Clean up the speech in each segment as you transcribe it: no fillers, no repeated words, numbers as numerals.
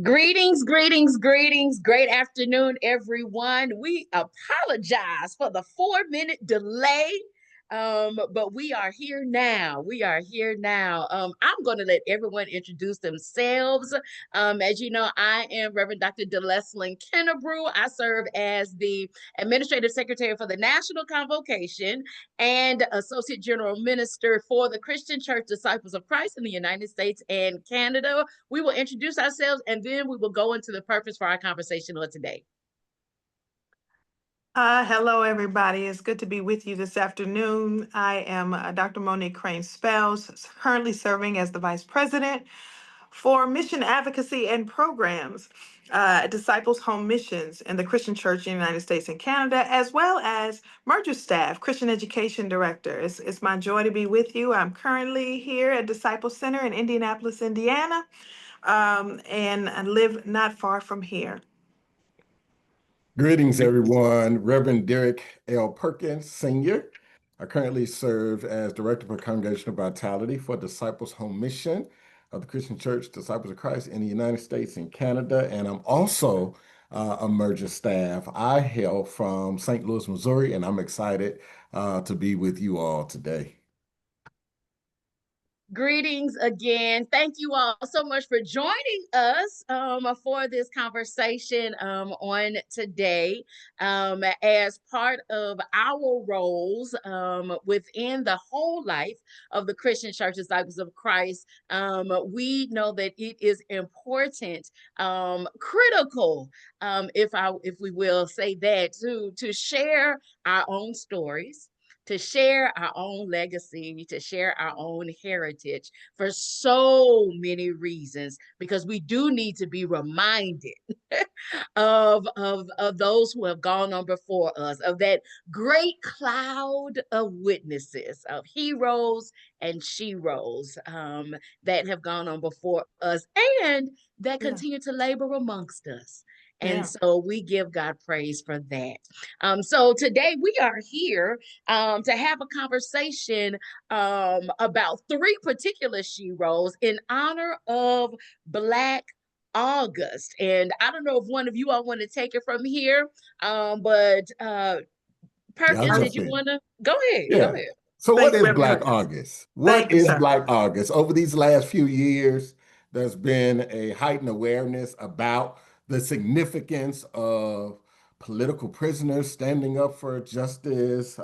Greetings, greetings, greetings. Great afternoon, everyone. We apologize for the 4 minute delay, but we are here now. We are here now. I'm going to let everyone introduce themselves. As you know, I am Reverend Dr. Deleslin Kennebrew. I serve as the Administrative Secretary for the National Convocation and Associate General Minister for the Christian Church Disciples of Christ in the United States and Canada. We will introduce ourselves and then we will go into the purpose for our conversation of today. Hello, everybody. It's good to be with you this afternoon. I am Dr. Monique Crane Spells, currently serving as the Vice President for Mission Advocacy and Programs at Disciples Home Missions in the Christian Church in the United States and Canada, as well as Merger Staff, Christian Education Director. It's my joy to be with you. I'm currently here at Disciple Center in Indianapolis, Indiana, and I live not far from here. Greetings, everyone. Reverend Derek L. Perkins, Sr. I currently serve as Director for Congregational Vitality for Disciples Home Mission of the Christian Church Disciples of Christ in the United States and Canada, and I'm also a merger staff. I hail from St. Louis, Missouri, and I'm excited to be with you all today. Greetings again. Thank you all so much for joining us for this conversation on today. As part of our roles within the whole life of the Christian Church Disciples of Christ, we know that it is important, critical, if we will say that, to share our own stories, to share our own legacy, to share our own heritage for so many reasons, because we do need to be reminded of those who have gone on before us, of that great cloud of witnesses, of heroes and sheroes that have gone on before us and that continue to labor amongst us. And so we give God praise for that. So today we are here to have a conversation about three particular sheroes in honor of Black August. And I don't know if one of you all want to take it from here, but Perkins, did you want to? Go ahead. Yeah. Go ahead. So what is Black August? What is Black August? Over these last few years, there's been a heightened awareness about the significance of political prisoners standing up for justice,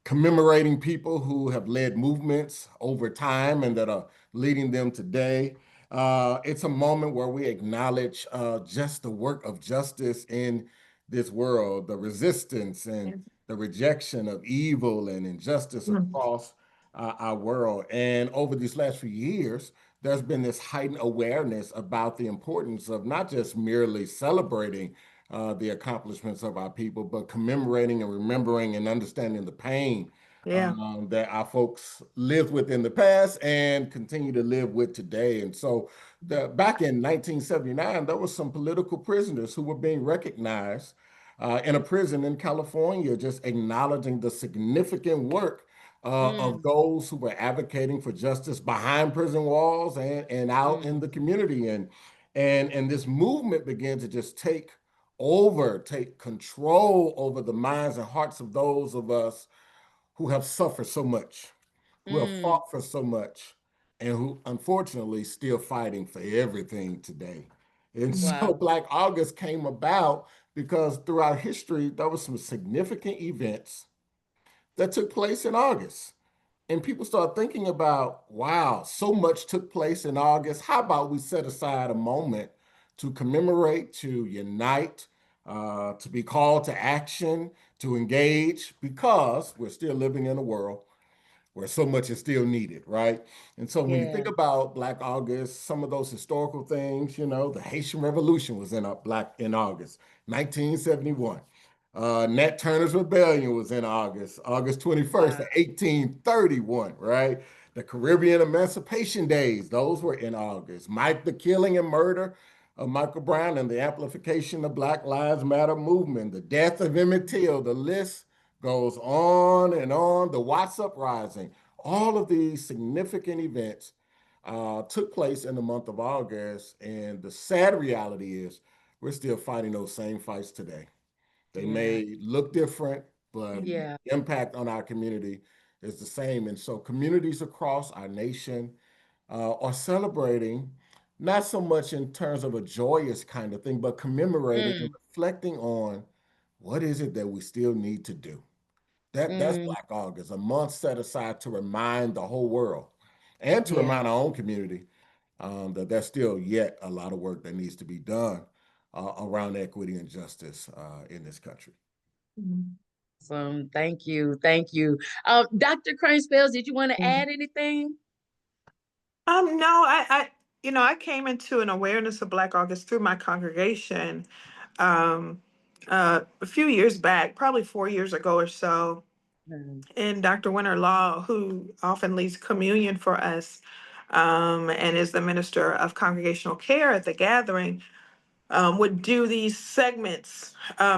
commemorating people who have led movements over time and that are leading them today. It's a moment where we acknowledge just the work of justice in this world, the resistance and the rejection of evil and injustice across our world. And over these last few years, there's been this heightened awareness about the importance of not just merely celebrating the accomplishments of our people, but commemorating and remembering and understanding the pain that our folks lived with in the past and continue to live with today. And so back in 1979, there were some political prisoners who were being recognized in a prison in California, just acknowledging the significant work of those who were advocating for justice behind prison walls and out in the community. And this movement began to just take control over the minds and hearts of those of us who have suffered so much, who have fought for so much, and who unfortunately still fighting for everything today. And so Black August came about because throughout history, there were some significant events that took place in August. And people start thinking about, wow, so much took place in August. How about we set aside a moment to commemorate, to unite, to be called to action, to engage, because we're still living in a world where so much is still needed, right? And so when you think about Black August, some of those historical things, the Haitian Revolution was in August, 1971. Nat Turner's Rebellion was in August 21st, 1831, right? The Caribbean Emancipation Days, those were in August. The killing and murder of Michael Brown and the amplification of Black Lives Matter movement, the death of Emmett Till, the list goes on and on, the Watts Uprising, all of these significant events took place in the month of August. And the sad reality is we're still fighting those same fights today. They Yeah. may look different, but Yeah. the impact on our community is the same. And so communities across our nation are celebrating, not so much in terms of a joyous kind of thing, but commemorating and Mm, reflecting on what is it that we still need to do. That's mm, Black August, a month set aside to remind the whole world and to yeah. remind our own community that there's still yet a lot of work that needs to be done around equity and justice in this country. Awesome. Thank you. Thank you. Dr. Crane Spells, did you want to add anything? No, I came into an awareness of Black August through my congregation, um, a few years back, probably 4 years ago or so. Mm, And Dr. Winter Law, who often leads communion for us, and is the minister of congregational care at the gathering, would do these segments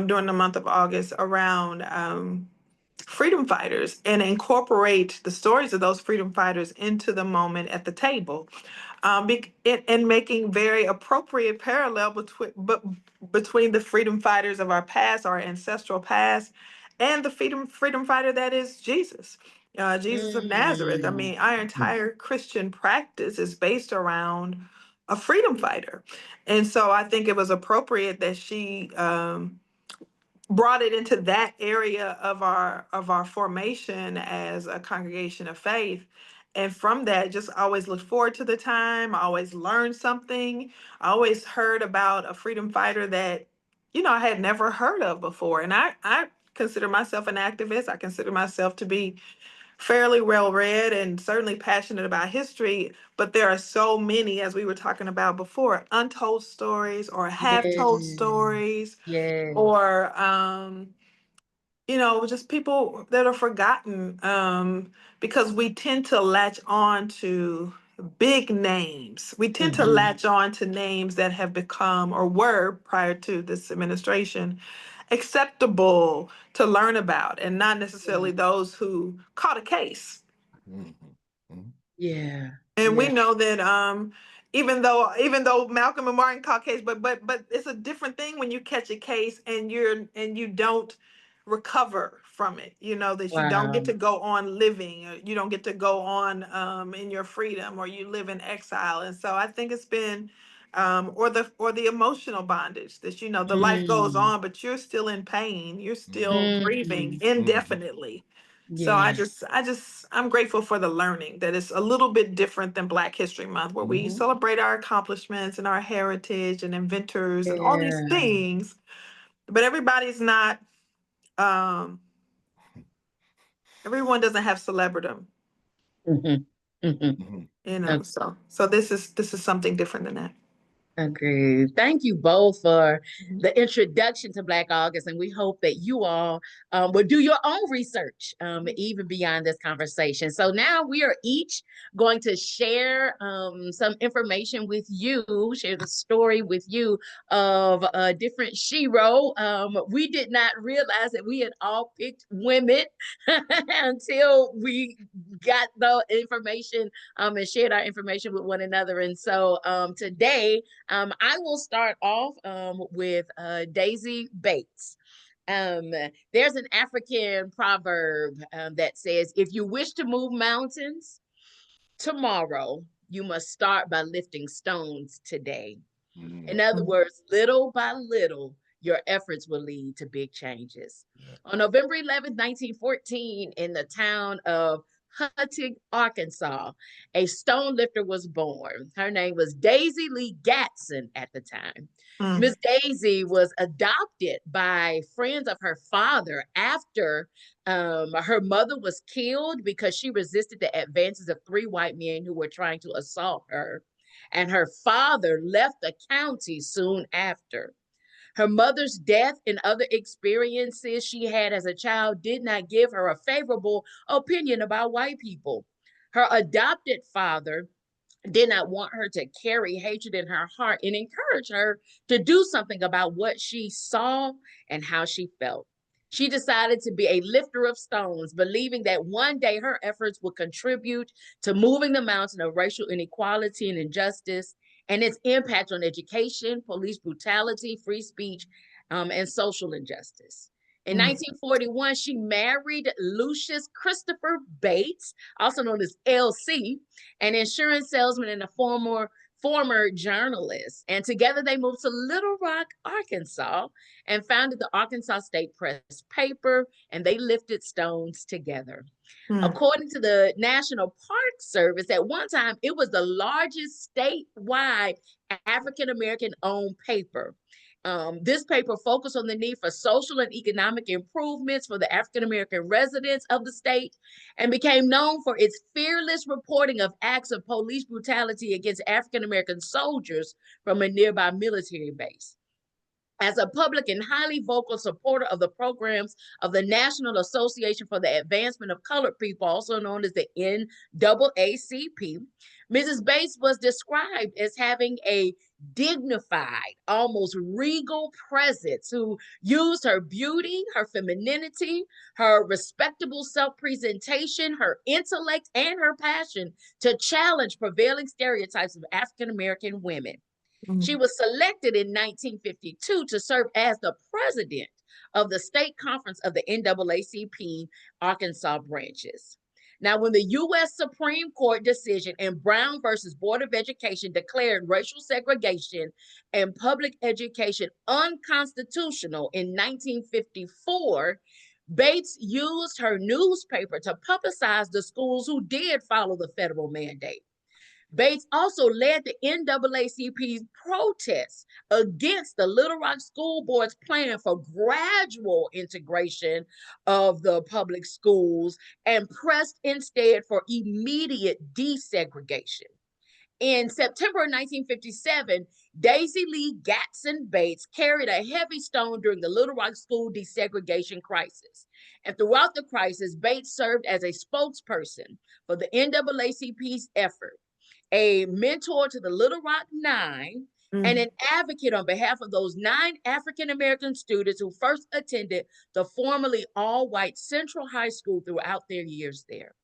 during the month of August around freedom fighters and incorporate the stories of those freedom fighters into the moment at the table, and making very appropriate parallel between the freedom fighters of our past, our ancestral past, and the freedom fighter that is Jesus. Jesus of Nazareth. I mm, mean, our entire Christian practice is based around a freedom fighter. And so I think it was appropriate that she brought it into that area of our formation as a congregation of faith. And from that, just always look forward to the time. I always learned something. I always heard about a freedom fighter that, I had never heard of before. And I consider myself an activist. I consider myself to be fairly well read and certainly passionate about history. But there are so many, as we were talking about before, untold stories or half told yes. stories, Yes. or just people that are forgotten, because we tend to latch on to big names. We tend to Hmm. latch on to names that have become or were prior to this administration acceptable to learn about, and not necessarily those who caught a case. Mhm. Mhm. Yeah. And we Yeah. know that, even though Malcolm and Martin caught case, but it's a different thing when you catch a case and you don't recover from it. That you don't get Wow. to go on living, or you don't get to go on in your freedom, or you live in exile. And so I think it's been, or the emotional bondage that, the life goes Mm, on, but you're still in pain. You're still Mhm. grieving mm, Mhm. indefinitely. So yeah. I'm grateful for the learning that it's a little bit different than Black History Month, where we Mhm. celebrate our accomplishments and our heritage and inventors and all these Yeah. things. But um, everyone doesn't have celebridom, Hmm. Hmm. Mhm. So this is something different than that. Agreed. Thank you both for the introduction to Black August, and we hope that you all will do your own research, even beyond this conversation. So now we are each going to share some information with you, share the story with you of a different shero. We did not realize that we had all picked women until we got the information and shared our information with one another. And so today, I will start off with Daisy Bates. Um, there's an African proverb that says, if you wish to move mountains tomorrow, you must start by lifting stones today. In Mhm. other words, little by little, your efforts will lead to big changes. Yeah. On November 11th, 1914, in the town of Huttig, Arkansas, a stone lifter was born. Her name was Daisy Lee Gatson at the time. Mm, Miss Daisy was adopted by friends of her father after her mother was killed because she resisted the advances of three white men who were trying to assault her, and her father left the county soon after. Her mother's death and other experiences she had as a child did not give her a favorable opinion about white people. Her adopted father did not want her to carry hatred in her heart and encouraged her to do something about what she saw and how she felt. She decided to be a lifter of stones, believing that one day her efforts would contribute to moving the mountain of racial inequality and injustice and its impact on education, police brutality, free speech, and social injustice. In 1941, she married Lucius Christopher Bates, also known as LC, an insurance salesman and a former journalist. And together they moved to Little Rock, Arkansas, and founded the Arkansas State Press paper, and they lifted stones together. According to the National Park Service, at one time, it was the largest statewide African-American owned paper. This paper focused on the need for social and economic improvements for the African-American residents of the state and became known for its fearless reporting of acts of police brutality against African-American soldiers from a nearby military base. As a public and highly vocal supporter of the programs of the National Association for the Advancement of Colored People, also known as the NAACP, Mrs. Bates was described as having a dignified, almost regal presence who used her beauty, her femininity, her respectable self-presentation, her intellect, and her passion to challenge prevailing stereotypes of African-American women. She was selected in 1952 to serve as the president of the state conference of the NAACP Arkansas branches. Now, when the U.S. Supreme Court decision in Brown versus Board of Education declared racial segregation in public education unconstitutional in 1954, Bates used her newspaper to publicize the schools who did follow the federal mandate. Bates also led the NAACP's protests against the Little Rock School Board's plan for gradual integration of the public schools and pressed instead for immediate desegregation. In September 1957, Daisy Lee Gatson Bates carried a heavy stone during the Little Rock school desegregation crisis. And throughout the crisis, Bates served as a spokesperson for the NAACP's effort, a mentor to the Little Rock Nine, and an advocate on behalf of those 9 African-American students who first attended the formerly all-white Central High School throughout their years there.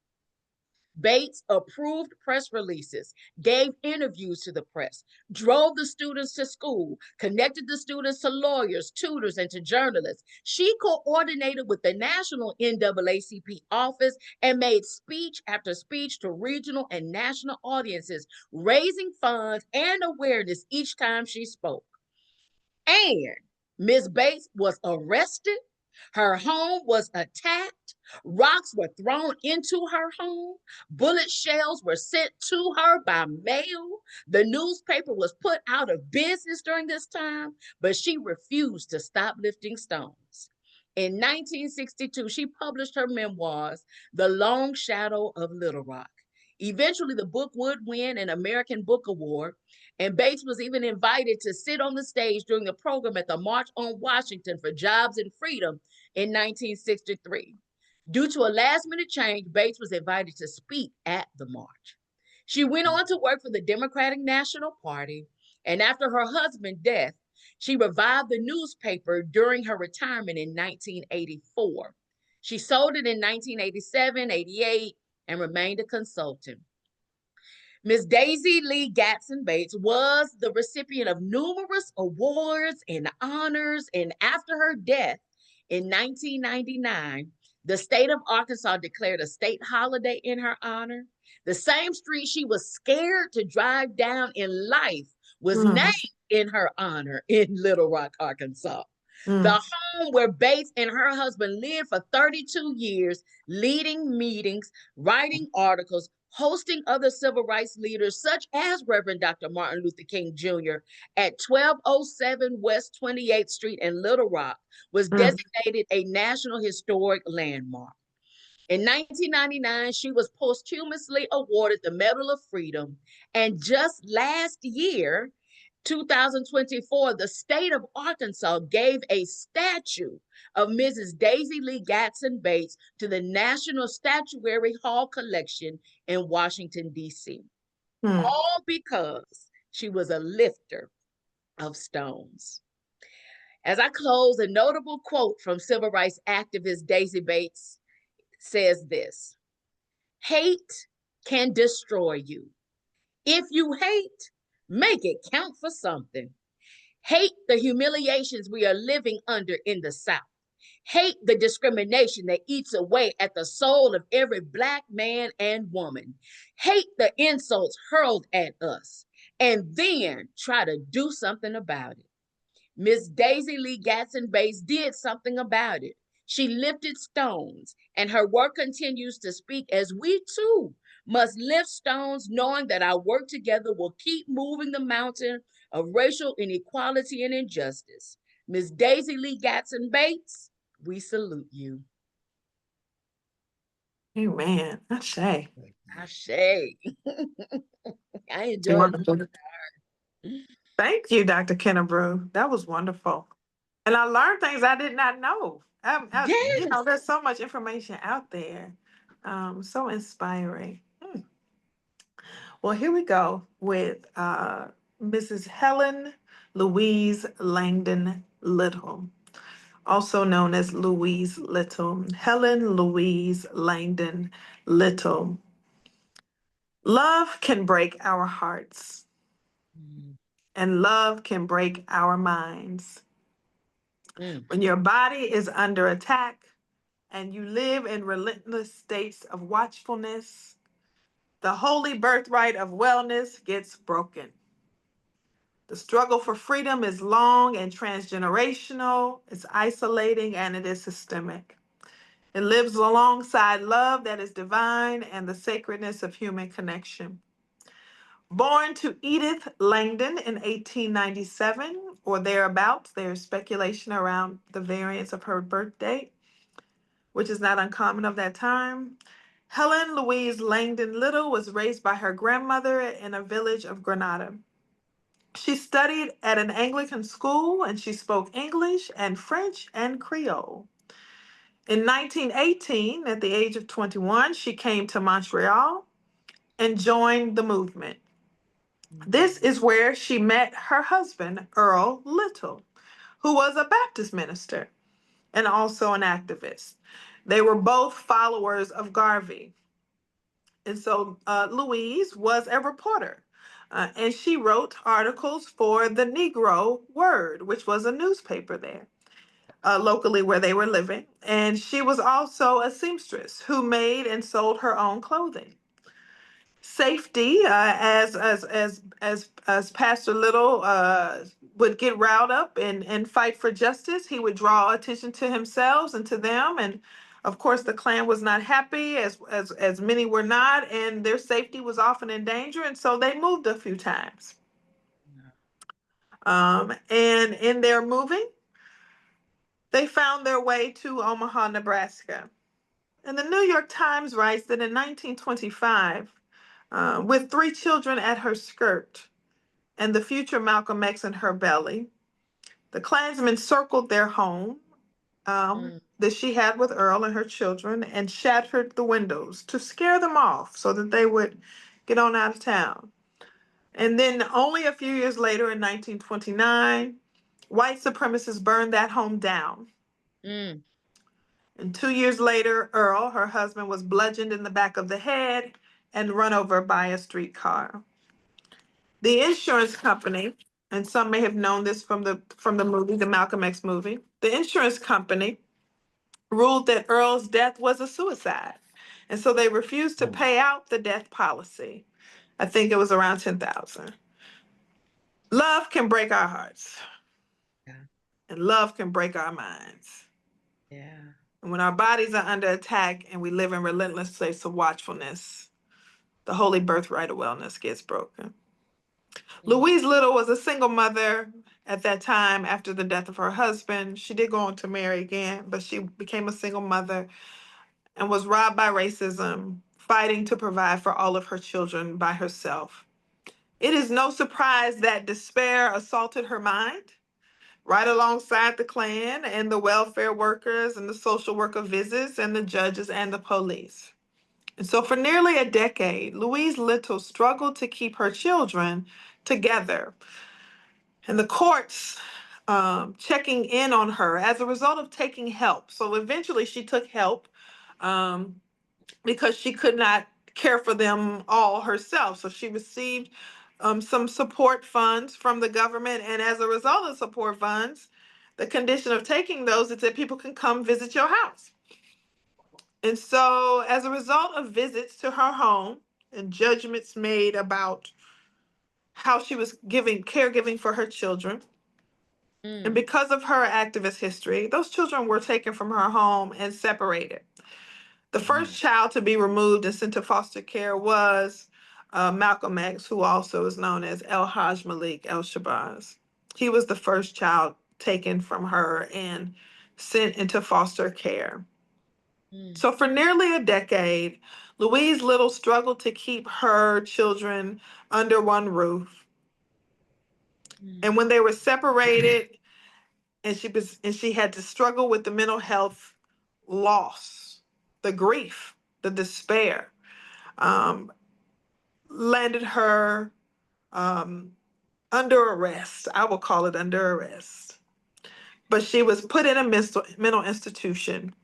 Bates approved press releases, gave interviews to the press, drove the students to school, connected the students to lawyers, tutors, and to journalists. She coordinated with the national NAACP office and made speech after speech to regional and national audiences, raising funds and awareness each time she spoke. And Ms. Bates was arrested. Her home was attacked. Rocks were thrown into her home. Bullet shells were sent to her by mail. The newspaper was put out of business during this time, but she refused to stop lifting stones. In 1962, she published her memoirs, The Long Shadow of Little Rock. Eventually, the book would win an American Book Award, and Bates was even invited to sit on the stage during the program at the March on Washington for Jobs and Freedom in 1963. Due to a last-minute change, Bates was invited to speak at the march. She went on to work for the Democratic National Party, and after her husband's death, she revived the newspaper during her retirement in 1984. She sold it in 1987, 88, and remained a consultant. Ms. Daisy Lee Gatson Bates was the recipient of numerous awards and honors, and after her death in 1999, the state of Arkansas declared a state holiday in her honor. The same street she was scared to drive down in life was named in her honor in Little Rock, Arkansas. The home where Bates and her husband lived for 32 years, leading meetings, writing articles, hosting other civil rights leaders, such as Reverend Dr. Martin Luther King Jr. at 1207 West 28th Street in Little Rock, was designated a National Historic Landmark. In 1999, she was posthumously awarded the Medal of Freedom, and just last year, 2024, the state of Arkansas gave a statue of Mrs. Daisy Lee Gatson Bates to the National Statuary Hall Collection in Washington, D.C. All because she was a lifter of stones. As I close, a notable quote from civil rights activist Daisy Bates says this: hate can destroy you. If you hate, make it count for something. Hate the humiliations we are living under in the South. Hate the discrimination that eats away at the soul of every Black man and woman. Hate the insults hurled at us. And then try to do something about it. Miss Daisy Lee Gatson Bates did something about it. She lifted stones, and her work continues to speak as we too must lift stones, knowing that our work together will keep moving the mountain of racial inequality and injustice. Miss Daisy Lee Gatson Bates, we salute you. Amen. Ashe. Ashe. I enjoyed it. Thank you, Dr. Kennebrew. That was wonderful. And I learned things I did not know. Yes. There's so much information out there. So inspiring. Well, here we go with Mrs. Helen Louise Langdon Little, also known as Louise Little. Helen Louise Langdon Little. Love can break our hearts, and love can break our minds. When your body is under attack and you live in relentless states of watchfulness, the holy birthright of wellness gets broken. The struggle for freedom is long and transgenerational, it's isolating, and it is systemic. It lives alongside love that is divine and the sacredness of human connection. Born to Edith Langdon in 1897 or thereabouts, there's speculation around the variance of her birth date, which is not uncommon of that time. Helen Louise Langdon Little was raised by her grandmother in a village of Grenada. She studied at an Anglican school and she spoke English and French and Creole. In 1918, at the age of 21, she came to Montreal and joined the movement. This is where she met her husband, Earl Little, who was a Baptist minister and also an activist. They were both followers of Garvey. And so Louise was a reporter. And she wrote articles for the Negro Word, which was a newspaper there locally where they were living. And she was also a seamstress who made and sold her own clothing. Safety, as Pastor Little would get riled up and fight for justice, he would draw attention to himself and to them. And of course, the Klan was not happy, as many were not, and their safety was often in danger. And so they moved a few times. And in their moving, they found their way to Omaha, Nebraska. And the New York Times writes that in 1925, with 3 children at her skirt and the future Malcolm X in her belly, the Klansmen circled their home that she had with Earl and her children and shattered the windows to scare them off so that they would get on out of town. And then only a few years later, in 1929, white supremacists burned that home down. Mm. And 2 years later, Earl, her husband, was bludgeoned in the back of the head and run over by a streetcar. The insurance company, and some may have known this from the movie, the Malcolm X movie, the insurance company ruled that Earl's death was a suicide. And so they refused to pay out the death policy. I think it was around 10,000. Love can break our hearts. Yeah. And love can break our minds. Yeah. And when our bodies are under attack and we live in relentless states of watchfulness, the holy birthright of wellness gets broken. Louise Little was a single mother at that time after the death of her husband. She did go on to marry again, but she became a single mother and was robbed by racism, fighting to provide for all of her children by herself. It is no surprise that despair assaulted her mind, right alongside the Klan and the welfare workers and the social worker visits and the judges and the police. And so for nearly a decade, Louise Little struggled to keep her children together. And the courts checking in on her as a result of taking help. So eventually she took help um, because she could not care for them all herself. So she received some support funds from the government. And as a result of support funds, the condition of taking those is that people can come visit your house. And so, as a result of visits to her home and judgments made about how she was giving caregiving for her children, and because of her activist history, those children were taken from her home and separated. The first child to be removed and sent to foster care was Malcolm X, who also is known as El Haj Malik El Shabazz. He was the first child taken from her and sent into foster care. So, for nearly a decade, Louise Little struggled to keep her children under one roof. And when they were separated, and she had to struggle with the mental health loss, the grief, the despair, um, landed her under arrest. I will call it under arrest. But she was put in a mental institution,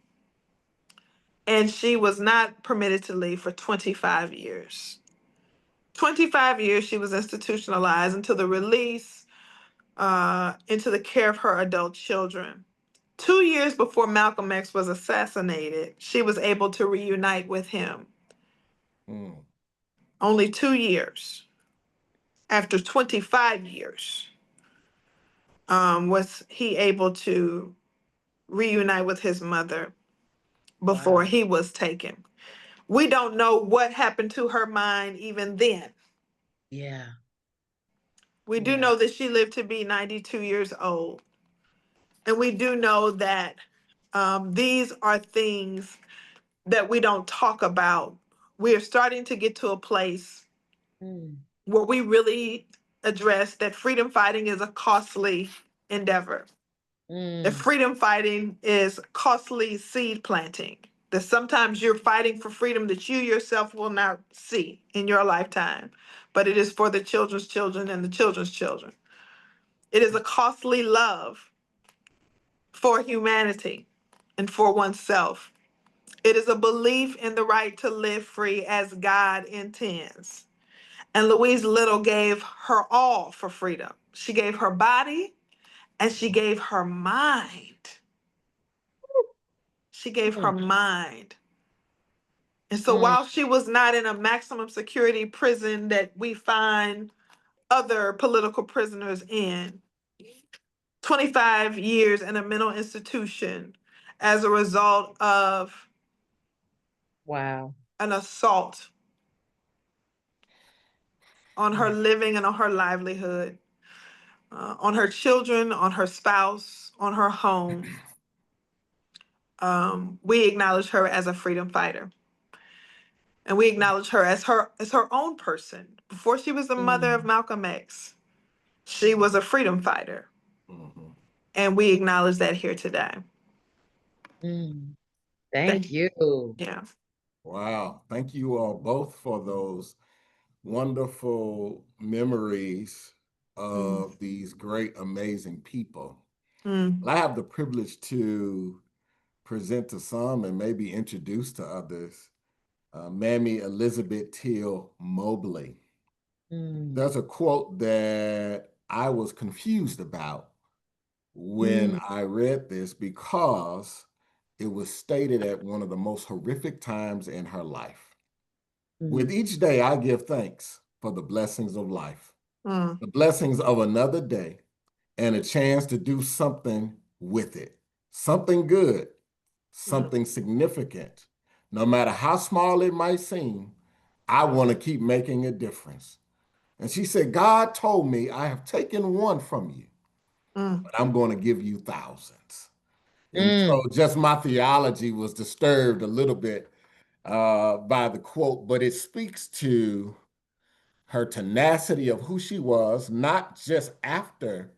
and she was not permitted to leave for 25 years. 25 years she was institutionalized until the release into the care of her adult children. 2 years before Malcolm X was assassinated, she was able to reunite with him. Only 2 years after 25 years was he able to reunite with his mother before he was taken. We don't know what happened to her mind even then. Yeah. We do know that she lived to be 92 years old. And we do know that these are things that we don't talk about. We are starting to get to a place where we really address that freedom fighting is a costly endeavor. That freedom fighting is costly seed planting. That sometimes you're fighting for freedom that you yourself will not see in your lifetime, but it is for the children's children and the children's children. It is a costly love for humanity and for oneself. It is a belief in the right to live free as God intends. And Louise Little gave her all for freedom. She gave her body and she gave her mind. She gave her mind. And so while she was not in a maximum security prison that we find other political prisoners in, 25 years in a mental institution as a result of an assault on her living and on her livelihood, on her children, on her spouse, on her home. We acknowledge her as a freedom fighter. And we acknowledge her as her own person. Before she was the mother of Malcolm X, she was a freedom fighter. And we acknowledge that here today. Thank you. Yeah. Wow. Thank you all both for those wonderful memories of these great, amazing people. Well, I have the privilege to present to some and maybe introduce to others Mammy Elizabeth Till Mobley. There's a quote that I was confused about when I read this because it was stated at one of the most horrific times in her life. With each day, I give thanks for the blessings of life, the blessings of another day, and a chance to do something with it, something good, something significant. No matter how small it might seem, I want to keep making a difference. And she said, God told me, I have taken one from you, but I'm going to give you thousands. And so just my theology was disturbed a little bit by the quote, but it speaks to her tenacity of who she was, not just after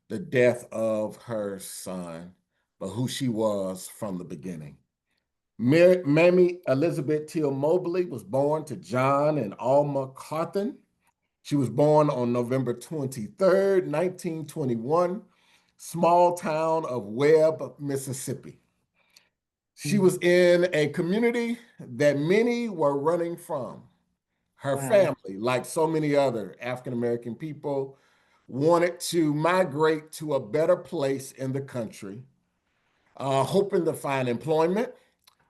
the death of her son, but who she was from the beginning. Mammy Elizabeth Till Mobley was born to John and Alma Carthen. She was born on November 23rd, 1921, small town of Webb, Mississippi. She was in a community that many were running from. Her Wow. family, like so many other African American people, wanted to migrate to a better place in the country, hoping to find employment.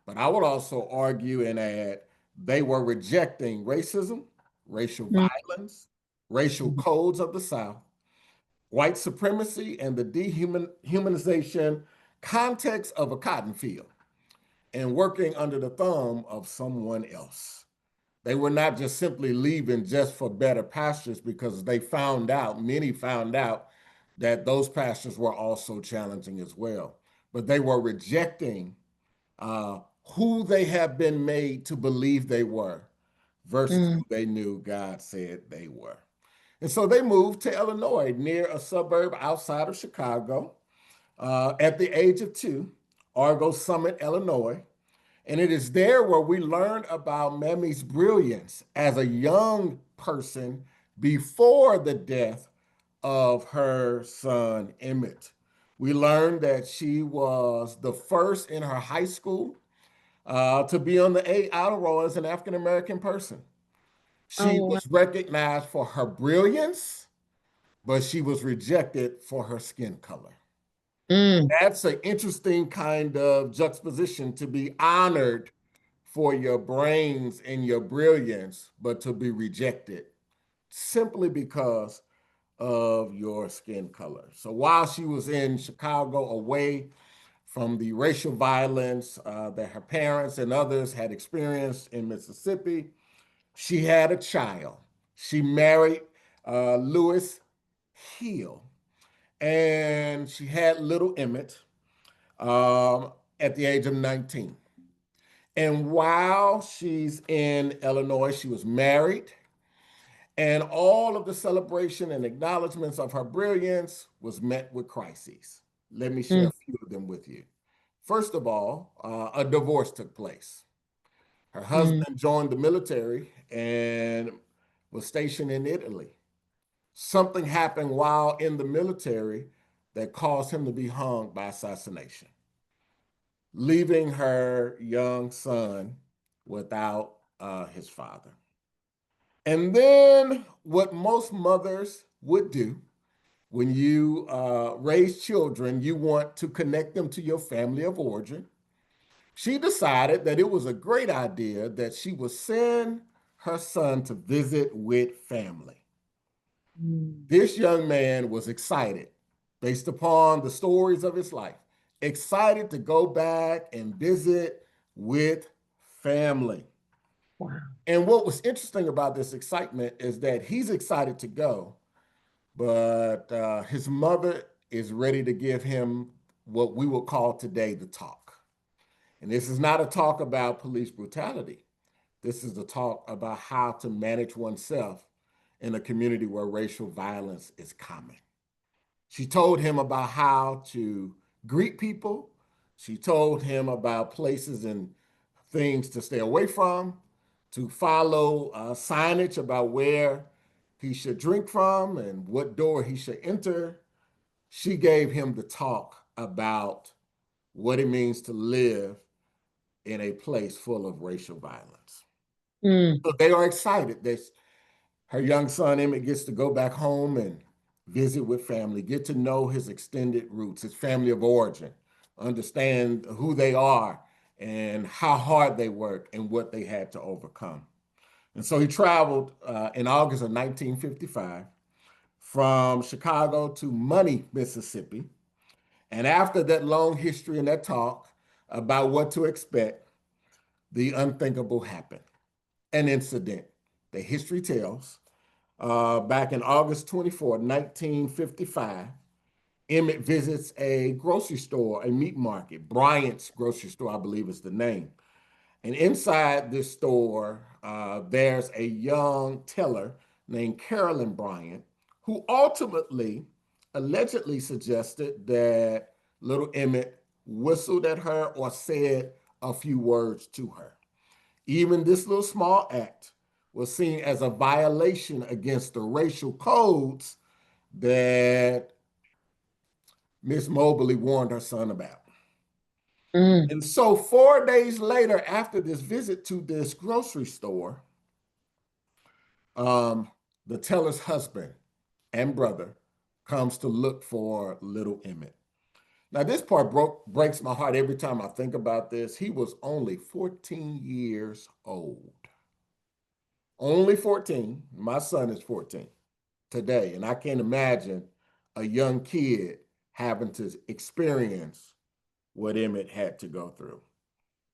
But I would also argue and add they were rejecting racism, racial Mm, violence, racial codes of the South, white supremacy, and the dehumanization context of a cotton field, and working under the thumb of someone else. They were not just simply leaving just for better pastures because many found out that those pastures were also challenging as well. But they were rejecting who they have been made to believe they were versus mm, who they knew God said they were. And so they moved to Illinois, near a suburb outside of Chicago, at the age of 2, Argo Summit, Illinois. And it is there where we learn about Mammy's brilliance as a young person before the death of her son, Emmett. We learned that she was the first in her high school to be on the A honor roll as an African American person. She oh, wow. was recognized for her brilliance, but she was rejected for her skin color. Mm, That's an interesting kind of juxtaposition, to be honored for your brains and your brilliance, but to be rejected simply because of your skin color. So while she was in Chicago, away from the racial violence that her parents and others had experienced in Mississippi, she had a child. She married Lewis Hill, and she had little Emmett at the age of 19. And while she's in Illinois, she was married, and all of the celebration and acknowledgments of her brilliance was met with crises. Let me share mm, a few of them with you. First of all, a divorce took place. Her mm. husband joined the military and was stationed in Italy. Something happened while in the military that caused him to be hung by assassination, leaving her young son without his father. And then, what most mothers would do when you raise children, you want to connect them to your family of origin. She decided that it was a great idea that she would send her son to visit with family. Mm. This young man was excited, based upon the stories of his life, excited to go back and visit with family. Wow. And what was interesting about this excitement is that he's excited to go, but his mother is ready to give him what we would call today the talk. And this is not a talk about police brutality. This is a talk about how to manage oneself in a community where racial violence is common. She told him about how to greet people. She told him about places and things to stay away from, to follow signage about where he should drink from and what door he should enter. She gave him the talk about what it means to live in a place full of racial violence. Mm. So they are excited. Her young son Emmett gets to go back home and visit with family, get to know his extended roots, his family of origin, understand who they are and how hard they work and what they had to overcome. And so he traveled in August of 1955 from Chicago to Money, Mississippi. And after that long history and that talk about what to expect, the unthinkable happened. An incident that history tells. Back in August 24, 1955, Emmett visits a grocery store, a meat market, Bryant's grocery store, I believe is the name. And inside this store, there's a young teller named Carolyn Bryant, who ultimately allegedly suggested that little Emmett whistled at her or said a few words to her. Even this little small act was seen as a violation against the racial codes that Miss Mobley warned her son about. Mm. And so 4 days later, after this visit to this grocery store, um, the teller's husband and brother comes to look for little Emmett. Now, this part breaks my heart every time I think about this. He was only 14 years old. Only 14. My son is 14 today, and I can't imagine a young kid having to experience what Emmett had to go through.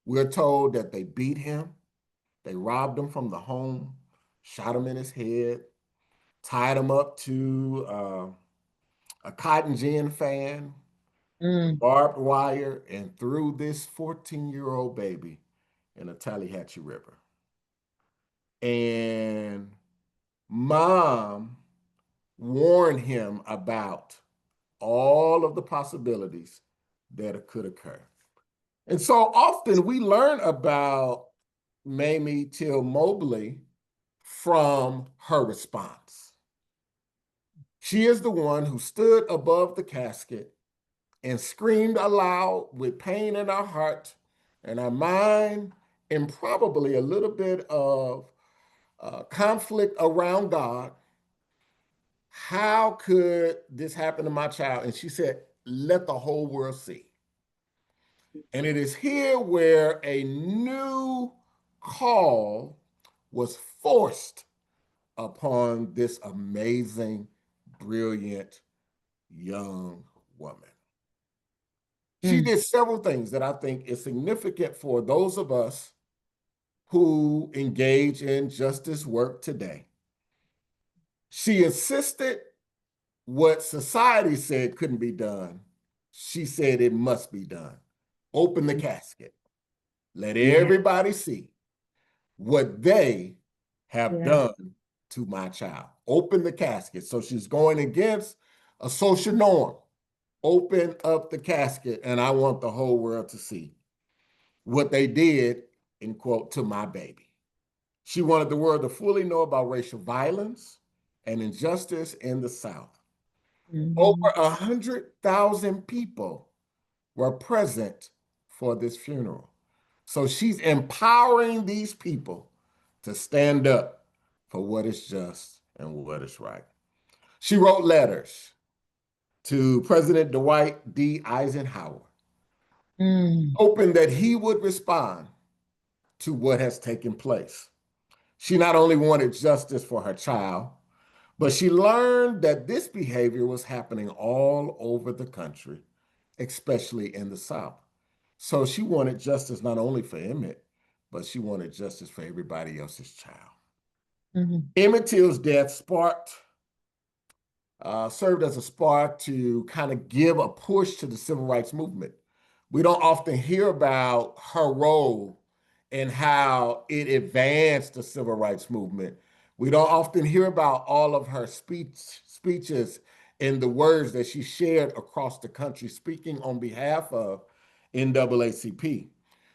We're told that they beat him, they robbed him from the home, shot him in his head, tied him up to a cotton gin fan, Mm. barbed wire, and threw this 14-year-old baby in a Tallahatchie River. And mom warned him about all of the possibilities that could occur. And so often we learn about Mamie Till Mobley from her response. She is the one who stood above the casket and screamed aloud with pain in our heart and our mind, and probably a little bit of conflict around God. How could this happen to my child? And she said, let the whole world see. And it is here where a new call was forced upon this amazing, brilliant young woman. She Mm. did several things that I think is significant for those of us who engage in justice work today. She insisted what society said couldn't be done. She said it must be done. Open the casket. Let Yeah. everybody see what they have Yeah. done to my child. Open the casket. So she's going against a social norm. Open up the casket, and I want the whole world to see what they did, in quote, to my baby. She wanted the world to fully know about racial violence and injustice in the South. Mm-hmm. Over 100,000 people were present for this funeral. So she's empowering these people to stand up for what is just and what is right. She wrote letters to President Dwight D. Eisenhower, Mm. hoping that he would respond to what has taken place. She not only wanted justice for her child, but she learned that this behavior was happening all over the country, especially in the South. So she wanted justice not only for Emmett, but she wanted justice for everybody else's child. Mm-hmm. Emmett Till's death served as a spark to kind of give a push to the civil rights movement. We don't often hear about her role and how it advanced the civil rights movement. We don't often hear about all of her speeches and the words that she shared across the country, speaking on behalf of NAACP.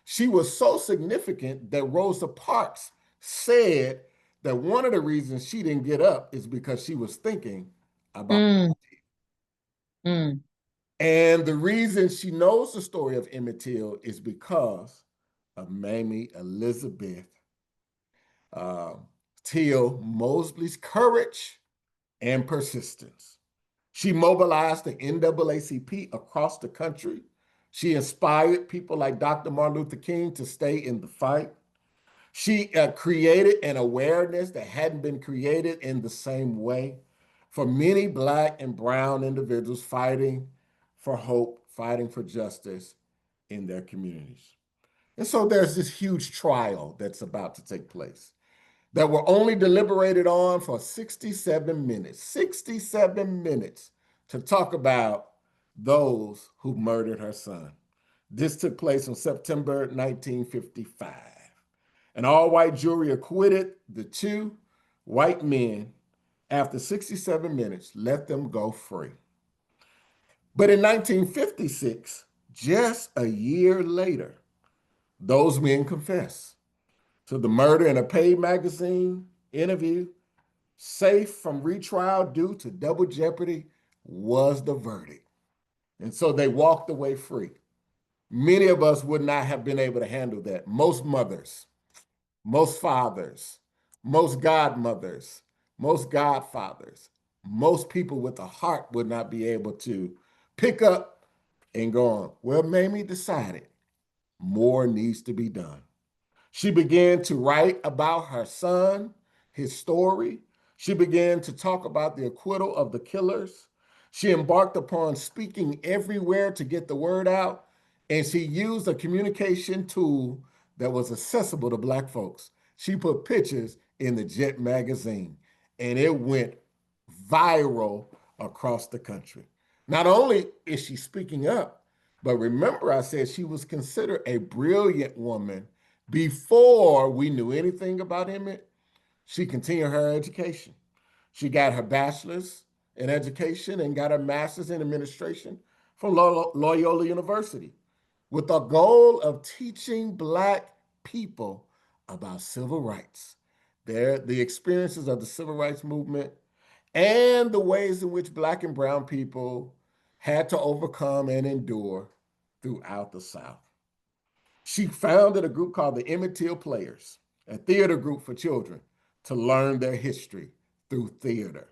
She was so significant that Rosa Parks said that one of the reasons she didn't get up is because she was thinking about. Mm. Mm. And the reason she knows the story of Emmett Till is because of Mamie Elizabeth uh, Till Mosley's courage and persistence. She mobilized the NAACP across the country. She inspired people like Dr. Martin Luther King to stay in the fight. She created an awareness that hadn't been created in the same way for many Black and Brown individuals fighting for hope, fighting for justice in their communities. And so there's this huge trial that's about to take place that were only deliberated on for 67 minutes to talk about those who murdered her son. This took place on September 1955. An all-white jury acquitted the two white men after 67 minutes, let them go free. But in 1956, just a year later, those men confessed to the murder in a paid magazine interview. Safe from retrial due to double jeopardy was the verdict. And so they walked away free. Many of us would not have been able to handle that. Most mothers, most fathers, most godmothers, most godfathers, most people with a heart would not be able to pick up and go on. Well, Mamie decided more needs to be done. She began to write about her son, his story. She began to talk about the acquittal of the killers. She embarked upon speaking everywhere to get the word out, and she used a communication tool that was accessible to Black folks. She put pictures in the Jet magazine, and it went viral across the country. Not only is she speaking up, but remember, I said she was considered a brilliant woman before we knew anything about Emmett. She continued her education. She got her bachelor's in education and got her master's in administration from Loyola University with the goal of teaching Black people about civil rights, the experiences of the civil rights movement, and the ways in which Black and brown people had to overcome and endure throughout the South. She founded a group called the Emmett Till Players, a theater group for children to learn their history through theater,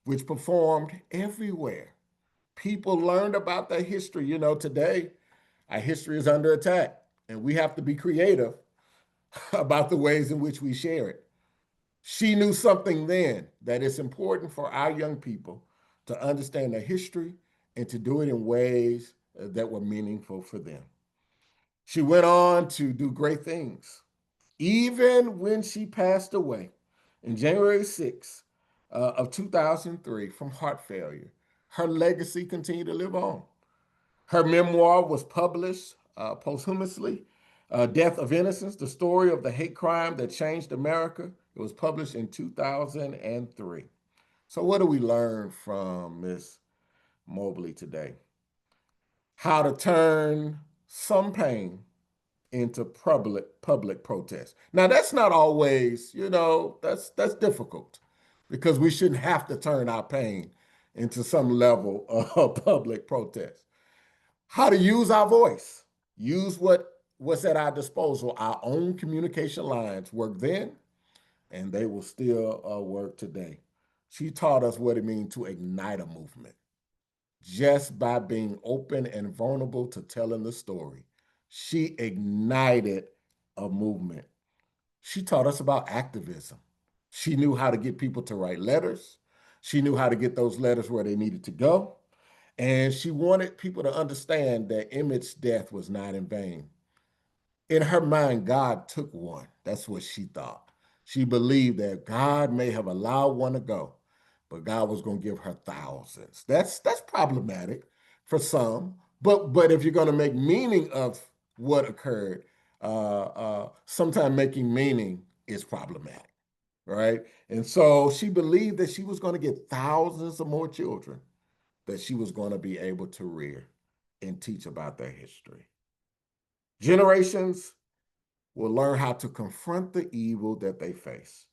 which performed everywhere. People learned about their history. You know, today, our history is under attack, and we have to be creative about the ways in which we share it. She knew something then that it's important for our young people to understand their history and to do it in ways that were meaningful for them. She went on to do great things. Even when she passed away in January 6th of 2003 from heart failure, her legacy continued to live on. Her memoir was published posthumously, Death of Innocence, the story of the hate crime that changed America. It was published in 2003. So what do we learn from Miss Mobley today? How to turn some pain into public protest. Now that's not always, that's difficult because we shouldn't have to turn our pain into some level of public protest. How to use our voice, use what's at our disposal. Our own communication lines work then, and they will still work today. She taught us what it means to ignite a movement just by being open and vulnerable to telling the story. She ignited a movement. She taught us about activism. She knew how to get people to write letters. She knew how to get those letters where they needed to go. And she wanted people to understand that Emmett's death was not in vain. In her mind, God took one. That's what she thought. She believed that God may have allowed one to go, but God was going to give her thousands. That's problematic for some. But if you're going to make meaning of what occurred, sometimes making meaning is problematic, right? And so she believed that she was going to get thousands of more children that she was going to be able to rear and teach about their history. Generations will learn how to confront the evil that they face.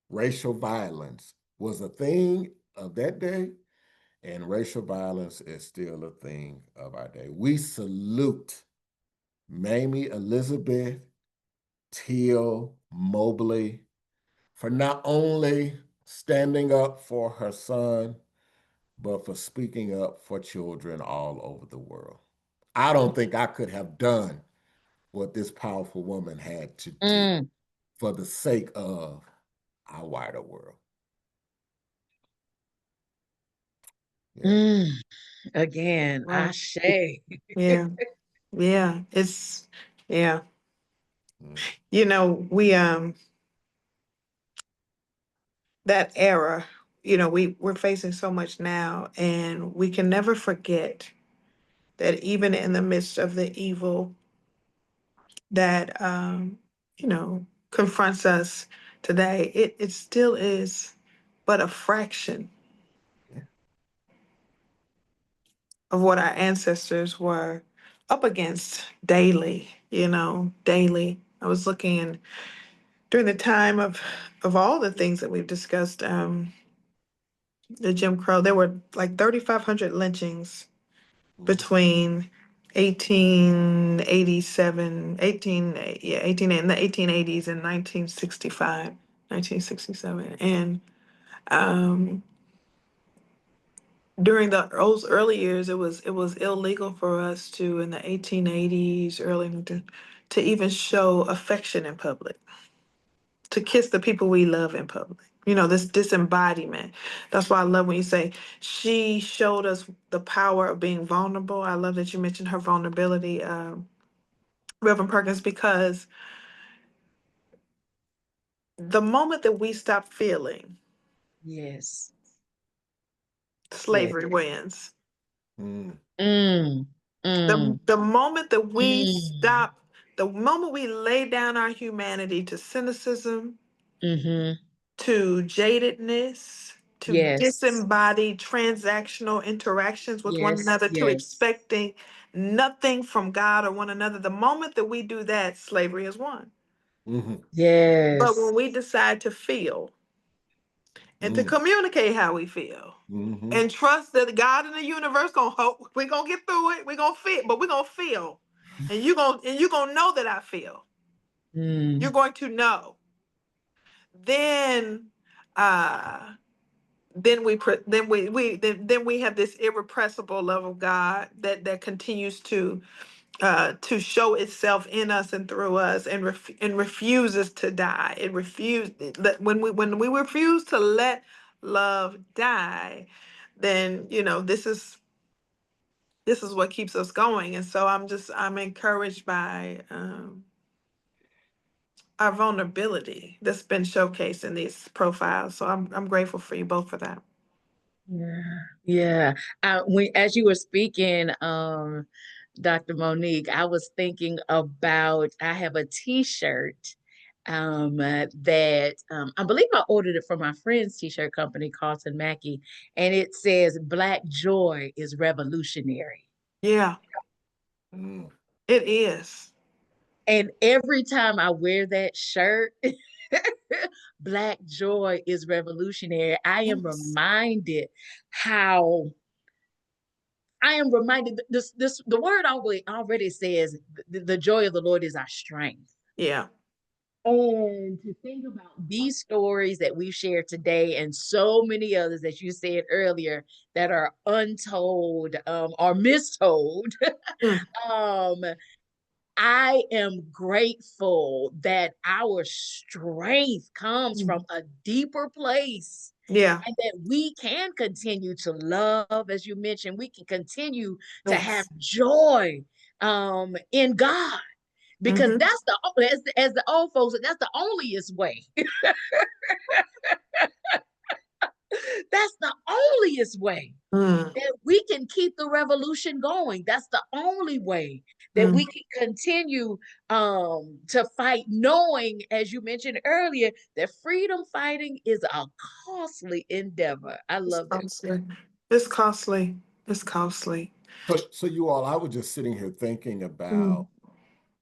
Racial violence was a thing of that day, and racial violence is still a thing of our day. We salute Mamie Elizabeth Till Mobley for not only standing up for her son, but for speaking up for children all over the world. I don't think I could have done what this powerful woman had to do for the sake of our wider world. Yeah. Again, Wow. Ashe. Yeah. Yeah. It's yeah. Mm. We that era, we're facing so much now, and we can never forget that even in the midst of the evil that confronts us today, it still is but a fraction Yeah. of what our ancestors were up against daily, daily. I was looking during the time of all the things that we've discussed, the Jim Crow, there were like 3,500 lynchings between 1887, 18 in the 1880s and 1965, 1967. And um, during those early years, it was illegal for us to, in the 1880s, early to even show affection in public, to kiss the people we love in public. You know, this disembodiment. That's why I love when you say she showed us the power of being vulnerable. I love that you mentioned her vulnerability, Reverend Perkins, because the moment that we stop feeling, Yes. Yes. slavery wins. Mm. Mm. The, Mm. the moment that we Mm. stop, the moment we lay down our humanity to cynicism, Mm-hmm. to jadedness, to Yes. disembodied transactional interactions with one Yes. another, to Yes. expecting nothing from God or one another, the moment that we do that, slavery is won. Mhm. But Yes. when we decide to feel and to Mm. communicate how we feel, Mhm. and trust that God in the universe gonna hope we're gonna get through it. We're gonna feel, but we're gonna feel. And you're gonna know that I feel. You're Mm. going to know. Then uh then we have this irrepressible love of God that continues to show itself in us and through us, and refuses to die. It refused when we refuse to let love die, then this is what keeps us going. And so I'm encouraged by our vulnerability that's been showcased in these profiles. So I'm grateful for you both for that. Yeah. Yeah. As you were speaking, Dr. Monique, I was thinking about I have a t-shirt that I believe I ordered it from my friend's t-shirt company, Carlton Mackey, and it says Black joy is revolutionary. Yeah, Mm. it is. And every time I wear that shirt, Black joy is revolutionary. Yes. How I am reminded this the word already says the joy of the Lord is our strength. Yeah. And to think about these stories that we've shared today and so many others that you said earlier that are untold or mistold, Mm, um, I am grateful that our strength comes mm. from a deeper place Yeah. and that we can continue to love, as you mentioned, we can continue to have Yes. joy in God. Because Mm-hmm. that's as the old folks, that's the onlyest way. That's the onlyest way Mm, that we can keep the revolution going. That's the only way that mm. we can continue to fight, knowing, as you mentioned earlier, that freedom fighting is a costly endeavor. I It's love that. costly. It's costly. It's costly. So you all, I was just sitting here thinking Mm. about,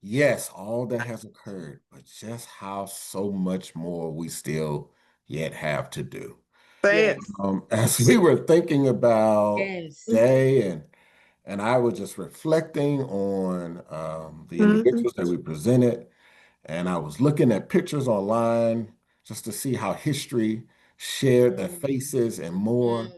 yes, all that has occurred, but just how so much more we still yet have to do. Say it. Yes, As we were thinking about yes. day and I was just reflecting on the Mm-hmm. individuals that we presented, and I was looking at pictures online just to see how history shared their Mm, faces and more. mm,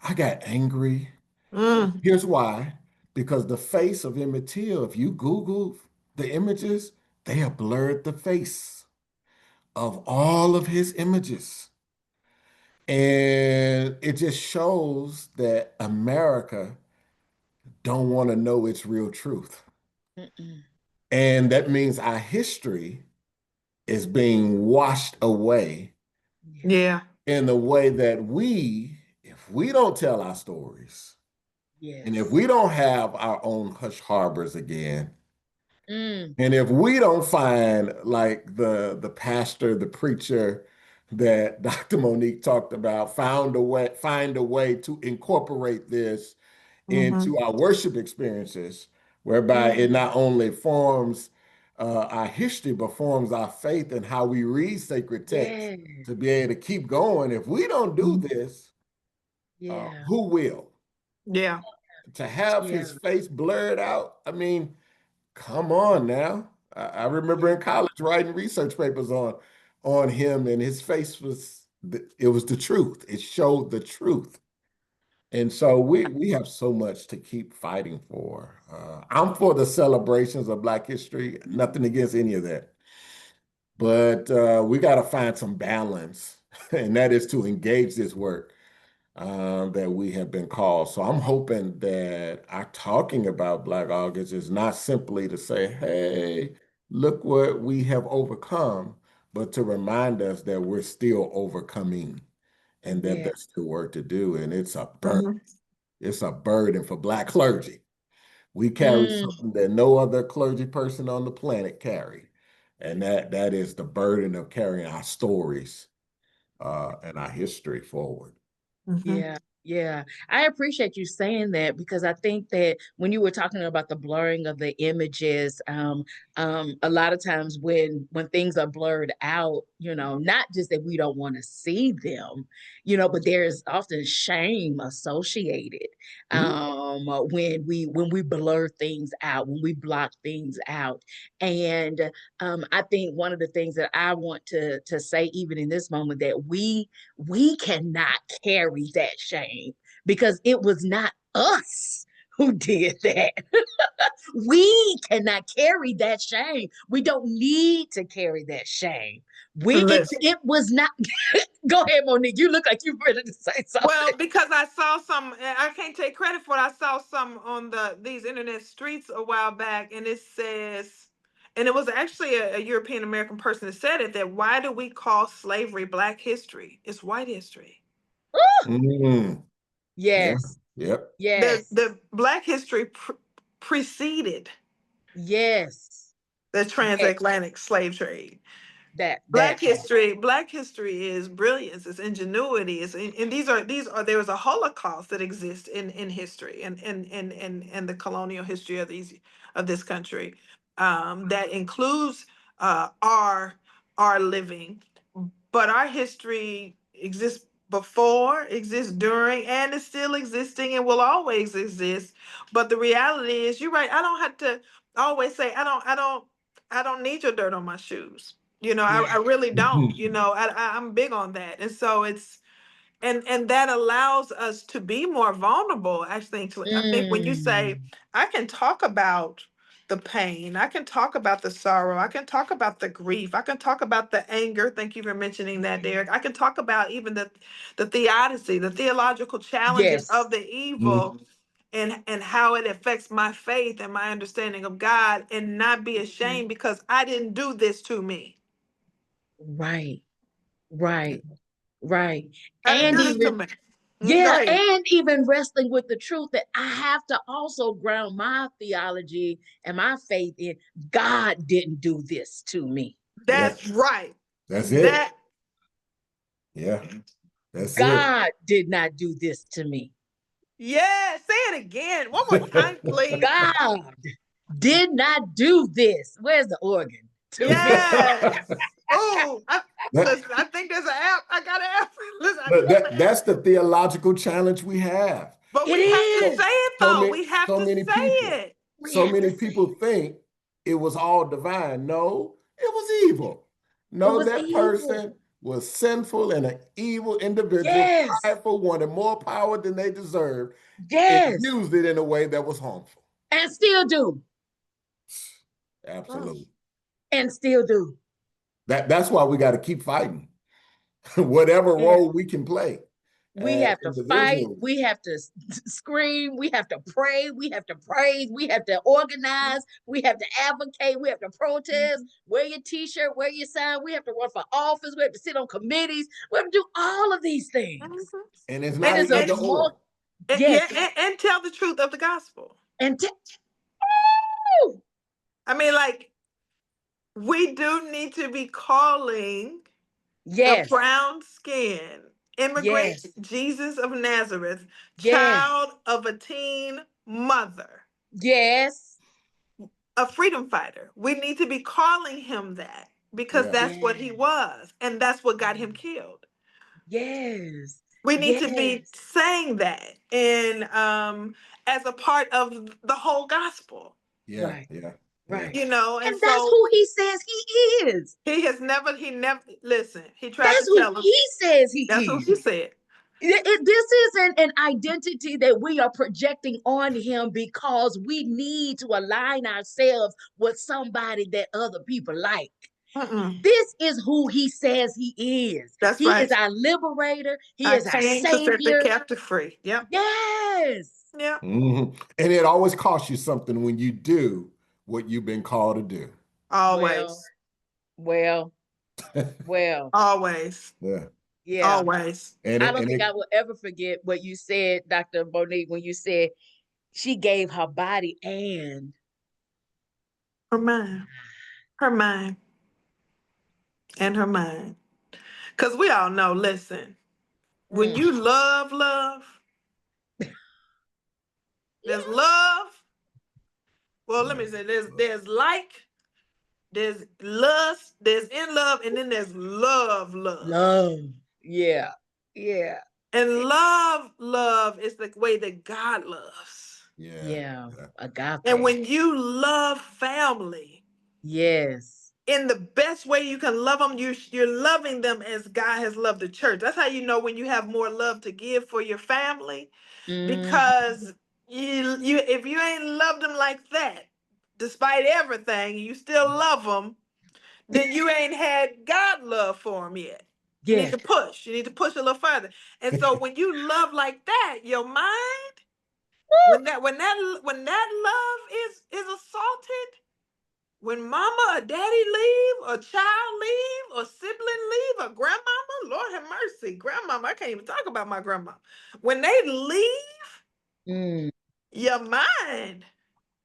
I got angry. Mm. Here's why. Because the face of Emmett Till, if you Google the images, they have blurred the face of all of his images. And it just shows that America don't want to know its real truth. mm. And that means our history is being washed away Yeah. Yeah. in the way that if we don't tell our stories, and if Yes. we don't have our own hush harbors again, Mm, and if we don't find like the pastor, the preacher that Dr. Monique talked about, find a way to incorporate this Mm-hmm. into our worship experiences, whereby it mm. not only forms our history, but forms our faith and how we read sacred text Yeah. to be able to keep going. If we don't do this, Yeah. who will? Yeah. to have Yeah. his face blurred out. I mean, come on now. I remember in college writing research papers on him, and his face it was the truth. It showed the truth. And so we have so much to keep fighting for. I'm for the celebrations of Black history, nothing against any of that. But we got to find some balance, and that is to engage this work that we have been called. So I'm hoping that our talking about Black August is not simply to say, hey, look what we have overcome, but to remind us that we're still overcoming and that Yeah. there's still work to do. And Mhm. it's a burden for Black clergy. We carry Mm, something that no other clergy person on the planet carry. And that is the burden of carrying our stories and our history forward. Mhm. yeah. Yeah. I appreciate you saying that because I think that when you were talking about the blurring of the images, a lot of times when things are blurred out, not just that we don't want to see them, but there's often shame associated Mhm. when we blur things out, when we block things out. And I think one of the things that I want to say even in this moment that we cannot carry that shame because it was not us who did that. We cannot carry that shame. We don't need to carry that shame. Listen. It was not. Go ahead, Monique. You look like you're ready to say Well, something. because I saw some, and I can't take credit for it. I saw some on these internet streets a while back, and it says, and it was actually a European American person that said it, that why do we call slavery Black history? It's white history. Mm. Yeah. Yes, Yep. yes, The Black history preceded yes, the yes. transatlantic slave trade. That part. Black history is brilliance, it's ingenuity, and these are there was a Holocaust that exists in history and the colonial history of this country, that includes our living, but our history exists before, exists during, and is still existing and will always exist. But the reality is, you're right. I don't have to always say I don't need your dirt on my shoes. Yeah. I really don't. I'm big on that. And so and that allows us to be more vulnerable. Actually, I think when you say, Mm, I can talk about the pain, I can talk about the sorrow, I can talk about the grief, I can talk about the anger. Thank you for mentioning that, Derek. I can talk about even the theodicy, the theological challenges yes. of the evil, and how it affects my faith and my understanding of God, and not be ashamed because I didn't do this to me. Right. Right. Right. I didn't And do this to even me. Go Yeah, ahead. and even wrestling with the truth that I have to also ground my theology and my faith in God didn't do this to me. Yeah. That's right. That's it. That Yeah. That's it. God did not do this to me. Yeah, say it again. One more time, please. God did not do this. Where's the organ? To me. Yes. Oh, That, listen, I think there's an app. I got an app. Listen, I but think there's an that's app. the theological challenge we have. But It we have to So say is. it so though. many We have so to many say people, it. We so have to many say people think it was all divine. No, it was evil. it No, was that evil. person was sinful and an evil individual, Yes. prideful, wanted more power than they deserved, and Yes. used it in a way that was harmful. And still do. Mm. Absolutely. And still do. That's why we got to keep fighting, whatever Yeah. role we can play We as have to fight. individuals. We have to scream. We have to pray. We have to praise. We have to organize. We have to advocate. We have to protest. Wear your t-shirt. Wear your sign. We have to run for office. We have to sit on committees. We have to do all of these things. Mhm. And it's It not And, is an a either and, or. yes. yeah, and tell the truth of the gospel. And I mean, like, we do need to be calling the yes. brown skin immigrant Yes. Jesus of Nazareth, Yes. child of a teen mother, Yes. a freedom fighter. We need to be calling him that because Yeah. that's what he Yes. was, and that's what got him killed. Yes. We need to be Yes. saying that, as a part of the whole gospel. Yeah, Right. yeah, yeah. Right. You know, and And that's so who he says he is. he never, listen, he tried to That's who tell us. he says That's what he he is. said. This is an identity that we are projecting on him because we need to align ourselves with somebody that other people like. Mm-mm. This is who he says he is. That's He right. is our liberator. He I is our came to set the savior. captive free. Yep. Yes. Yep. And it always costs you something when you do what you've been called to do. Well, Always. well, well. Always. Yeah. Yeah. Always. And I it, don't and think it, I will ever forget what you said, Dr. Monique, when you said she gave her body and Her mind. Her mind. And her mind. Because we all know, listen, when mm, you love, there's love. Well, let yeah. me say there's like, there's lust, there's in love, and then there's love. love. Yeah. Yeah. And love is the way that God loves. Yeah. Yeah. Yeah. And Agape. when you love family Yes. in the best way you can love them, you're loving them as God has loved the church. That's how you know when you have more love to give for your family, Mm, because you if you ain't loved them like that, despite everything, you still love them, then you ain't had God love for them yet. You need yes. to push. You need to push a little further. And so when you love like that, your mind, when that love is assaulted, when mama or daddy leave, or child leave, or sibling leave, or grandmama, Lord have mercy, grandmama, I can't even talk about my grandma. When they leave, Mm, your mind.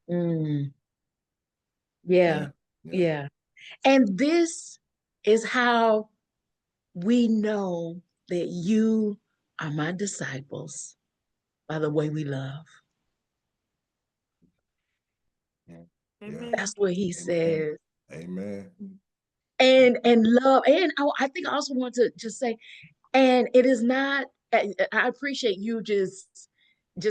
mm, yeah. Yeah. Yeah. Yeah. And this is how we know that you are my disciples by the way we love. Yeah. Yeah. Amen. That's what he Amen. says. Amen. And love. And I think I also want to just say, and it is not, I appreciate you just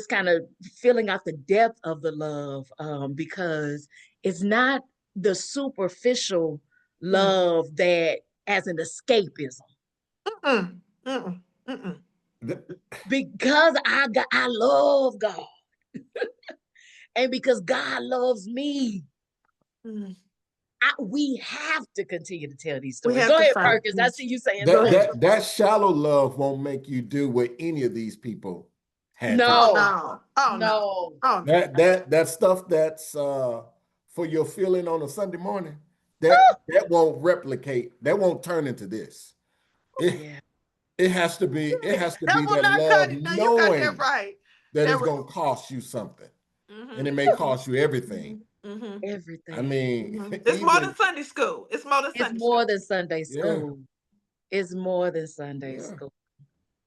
kind of filling out the depth of the love, because it's not the superficial Mm. love that as an escapism. Mm-mm. Mm-mm. Mm-mm. Because I love God, and because God loves me, Mm. we have to continue to tell these We stories. have Go to ahead, fight. Perkins. I Yes. see you saying Go That ahead. something. that that shallow love won't make you do what any of these people had to do. Oh No, no. Oh no. no. Oh no. That stuff that's for your feeling on a Sunday morning, that won't replicate, that won't turn into this. It Yeah. it has to That be will that not cut love it. No, you got that knowing right. that That it's was. gonna cost you something. And it may Mm-hmm. cost you everything. Mm-hmm. I Everything. mean, Mm-hmm. It's more than even Sunday school. It's more than It's Sunday school. more than Sunday yeah, school. It's more than Sunday yeah, school.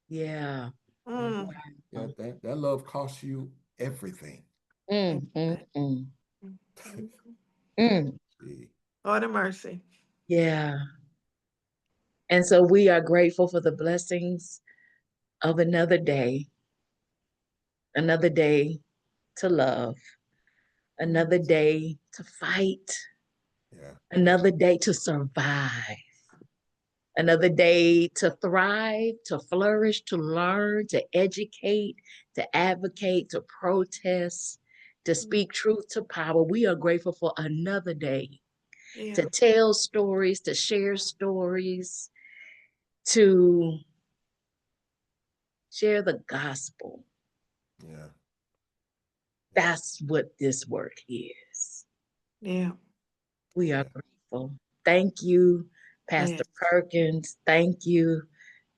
Yeah. Mm. yeah, Wow. that love costs you everything. Mm, mm, mm, mm. See. Lord of mercy. Yeah. And so we are grateful for the blessings of another day to love, another day to fight, Yeah, yeah. another day to survive, another day to thrive, to flourish, to learn, to educate, to advocate, to protest, to speak truth to power. We are grateful for another day Yeah. to tell stories, to share stories, to share the gospel. Yeah. Yeah. That's what this work is. Yeah. We are Yeah. grateful. Thank you, Yeah. Pastor Perkins. Thank you,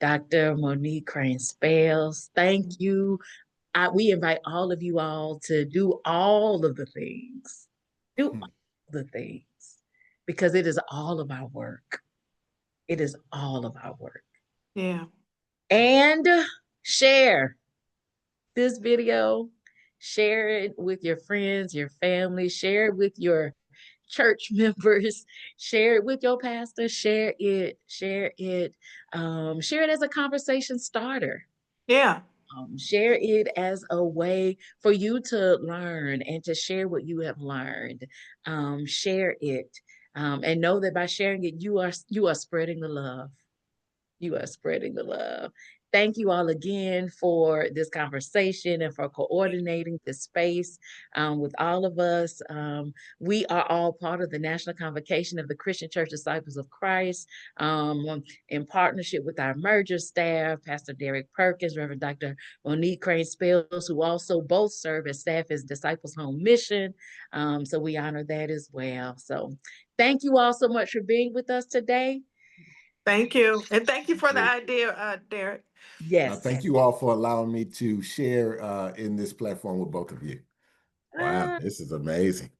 Dr. Monique Crane Spells. Thank you. We invite all of you all to do all of the things. Do Hmm. all the things because it is all of our work. It is all of our work. Yeah. And share this video, share it with your friends, your family, share it with your church members, share it with your pastor, share it as a conversation starter. Yeah. Share it as a way for you to learn and to share what you have learned. Share it, and know that by sharing it, you are spreading the love. You are spreading the love. Thank you all again for this conversation and for coordinating this space with all of us. We are all part of the National Convocation of the Christian Church Disciples of Christ, in partnership with our merger staff, Pastor Derek Perkins, Reverend Dr. Monique Crane Spells, who also both serve as staff as Disciples Home Mission. So we honor that as well. So thank you all so much for being with us today. Thank you. And thank you for the idea, Derek. Yes. Thank you all for allowing me to share in this platform with both of you. Wow, this is amazing.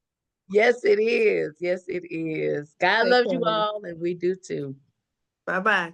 Yes, it is. Yes, it is. God loves you all, and we do too. Bye-bye.